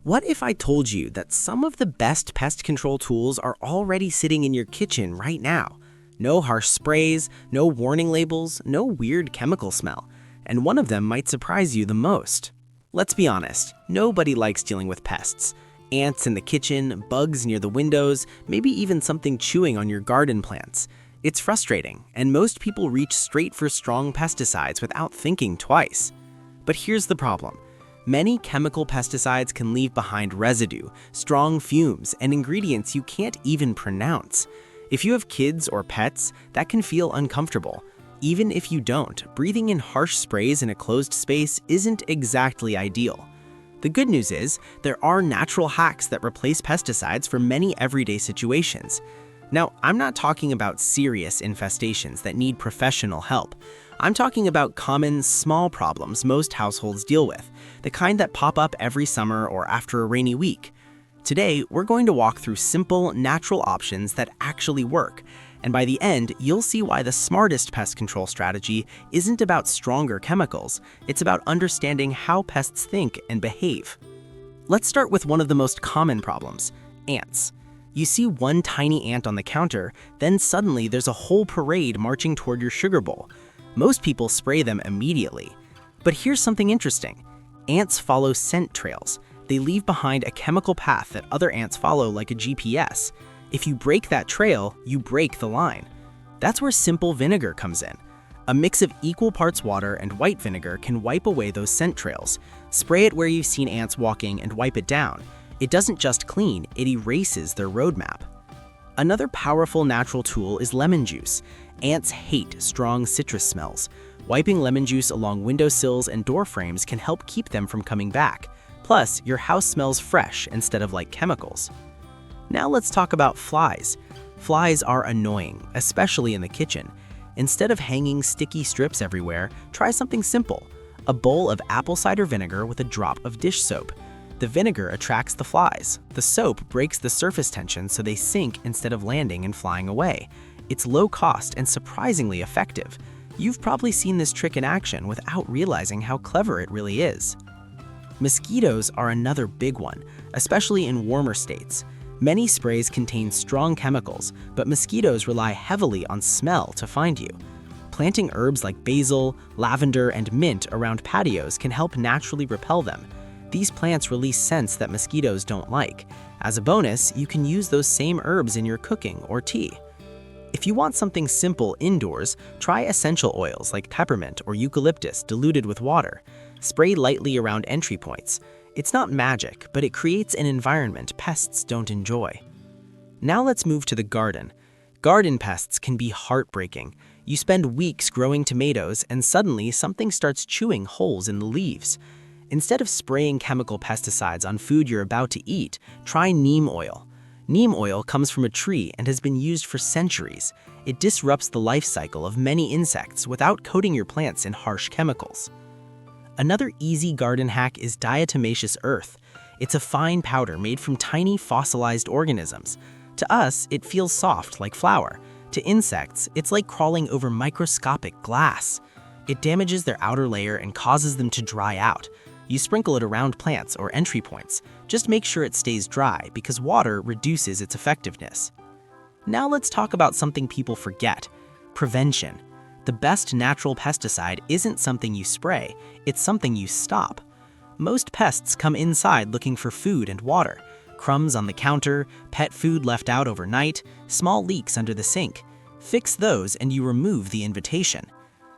What if I told you that some of the best pest control tools are already sitting in your kitchen right now? No harsh sprays, no warning labels, no weird chemical smell, and one of them might surprise you the most. Let's be honest, nobody likes dealing with pests. Ants in the kitchen, bugs near the windows, maybe even something chewing on your garden plants. It's frustrating, and most people reach straight for strong pesticides without thinking twice. But here's the problem. Many chemical pesticides can leave behind residue, strong fumes, and ingredients you can't even pronounce. If you have kids or pets, that can feel uncomfortable. Even if you don't, breathing in harsh sprays in a closed space isn't exactly ideal. The good news is, there are natural hacks that replace pesticides for many everyday situations. Now, I'm not talking about serious infestations that need professional help. I'm talking about common, small problems most households deal with, the kind that pop up every summer or after a rainy week. Today, we're going to walk through simple, natural options that actually work, and by the end, you'll see why the smartest pest control strategy isn't about stronger chemicals, it's about understanding how pests think and behave. Let's start with one of the most common problems, ants. You see one tiny ant on the counter, then suddenly there's a whole parade marching toward your sugar bowl. Most people spray them immediately. But here's something interesting. Ants follow scent trails. They leave behind a chemical path that other ants follow like a GPS. If you break that trail, you break the line. That's where simple vinegar comes in. A mix of equal parts water and white vinegar can wipe away those scent trails. Spray it where you've seen ants walking and wipe it down. It doesn't just clean, it erases their roadmap. Another powerful natural tool is lemon juice. Ants hate strong citrus smells. Wiping lemon juice along windowsills and door frames can help keep them from coming back. Plus, your house smells fresh instead of like chemicals. Now let's talk about flies. Flies are annoying, especially in the kitchen. Instead of hanging sticky strips everywhere, try something simple. A bowl of apple cider vinegar with a drop of dish soap. The vinegar attracts the flies. The soap breaks the surface tension so they sink instead of landing and flying away. It's low cost and surprisingly effective. You've probably seen this trick in action without realizing how clever it really is. Mosquitoes are another big one, especially in warmer states. Many sprays contain strong chemicals, but mosquitoes rely heavily on smell to find you. Planting herbs like basil, lavender, and mint around patios can help naturally repel them. These plants release scents that mosquitoes don't like. As a bonus, you can use those same herbs in your cooking or tea. If you want something simple indoors, try essential oils like peppermint or eucalyptus diluted with water. Spray lightly around entry points. It's not magic, but it creates an environment pests don't enjoy. Now let's move to the garden. Garden pests can be heartbreaking. You spend weeks growing tomatoes and suddenly something starts chewing holes in the leaves. Instead of spraying chemical pesticides on food you're about to eat, try neem oil. Neem oil comes from a tree and has been used for centuries. It disrupts the life cycle of many insects without coating your plants in harsh chemicals. Another easy garden hack is diatomaceous earth. It's a fine powder made from tiny fossilized organisms. To us, it feels soft like flour. To insects, it's like crawling over microscopic glass. It damages their outer layer and causes them to dry out. You sprinkle it around plants or entry points. Just make sure it stays dry because water reduces its effectiveness. Now let's talk about something people forget: prevention. The best natural pesticide isn't something you spray, it's something you stop. Most pests come inside looking for food and water. Crumbs on the counter, pet food left out overnight, small leaks under the sink. Fix those and you remove the invitation.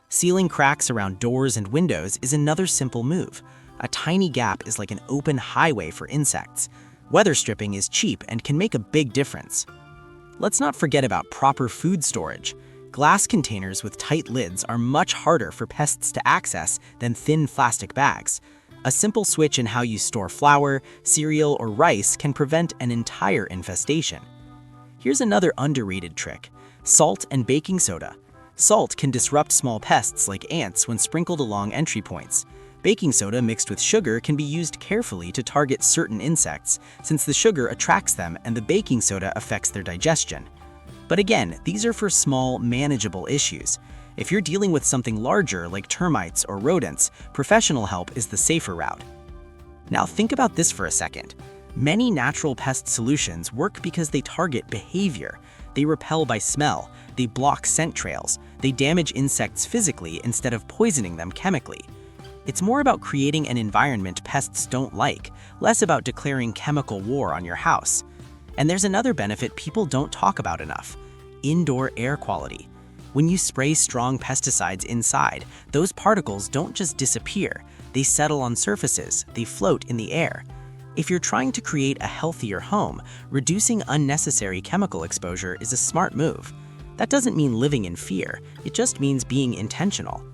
Sealing cracks around doors and windows is another simple move. A tiny gap is like an open highway for insects. Weather stripping is cheap and can make a big difference. Let's not forget about proper food storage. Glass containers with tight lids are much harder for pests to access than thin plastic bags. A simple switch in how you store flour, cereal, or rice can prevent an entire infestation. Here's another underrated trick: salt and baking soda. Salt can disrupt small pests like ants when sprinkled along entry points. Baking soda mixed with sugar can be used carefully to target certain insects, since the sugar attracts them and the baking soda affects their digestion. But again, these are for small, manageable issues. If you're dealing with something larger like termites or rodents, professional help is the safer route. Now think about this for a second. Many natural pest solutions work because they target behavior. They repel by smell, they block scent trails, they damage insects physically instead of poisoning them chemically. It's more about creating an environment pests don't like, less about declaring chemical war on your house. And there's another benefit people don't talk about enough: indoor air quality. When you spray strong pesticides inside, those particles don't just disappear, they settle on surfaces, they float in the air. If you're trying to create a healthier home, reducing unnecessary chemical exposure is a smart move. That doesn't mean living in fear, it just means being intentional.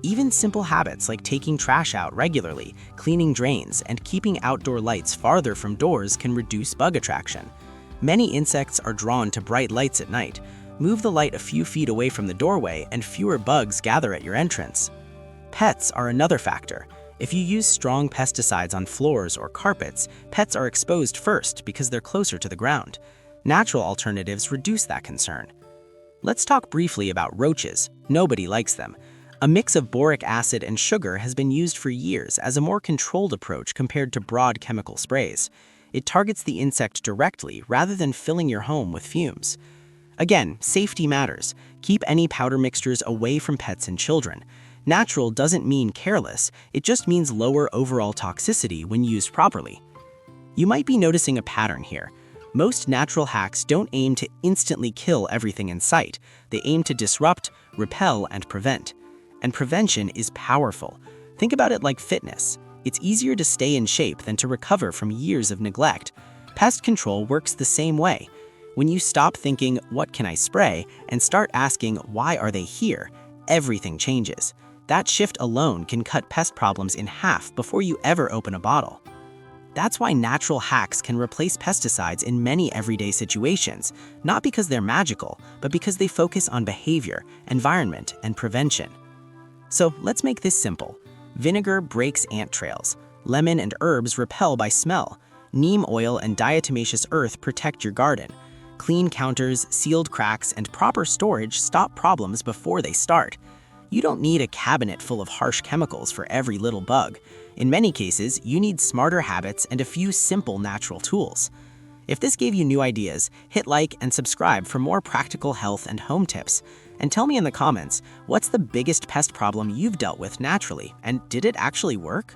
Even simple habits like taking trash out regularly, cleaning drains, and keeping outdoor lights farther from doors can reduce bug attraction. Many insects are drawn to bright lights at night. Move the light a few feet away from the doorway and fewer bugs gather at your entrance. Pets are another factor. If you use strong pesticides on floors or carpets, pets are exposed first because they're closer to the ground. Natural alternatives reduce that concern. Let's talk briefly about roaches. Nobody likes them. A mix of boric acid and sugar has been used for years as a more controlled approach compared to broad chemical sprays. It targets the insect directly rather than filling your home with fumes. Again, safety matters. Keep any powder mixtures away from pets and children. Natural doesn't mean careless, it just means lower overall toxicity when used properly. You might be noticing a pattern here. Most natural hacks don't aim to instantly kill everything in sight. They aim to disrupt, repel, and prevent. And prevention is powerful. Think about it like fitness. It's easier to stay in shape than to recover from years of neglect. Pest control works the same way. When you stop thinking, "What can I spray?" and start asking, "Why are they here?" everything changes. That shift alone can cut pest problems in half before you ever open a bottle. That's why natural hacks can replace pesticides in many everyday situations, not because they're magical, but because they focus on behavior, environment, and prevention. So let's make this simple. Vinegar breaks ant trails. Lemon and herbs repel by smell. Neem oil and diatomaceous earth protect your garden. Clean counters, sealed cracks, and proper storage stop problems before they start. You don't need a cabinet full of harsh chemicals for every little bug. In many cases, you need smarter habits and a few simple natural tools. If this gave you new ideas, hit like and subscribe for more practical health and home tips. And tell me in the comments, what's the biggest pest problem you've dealt with naturally, and did it actually work?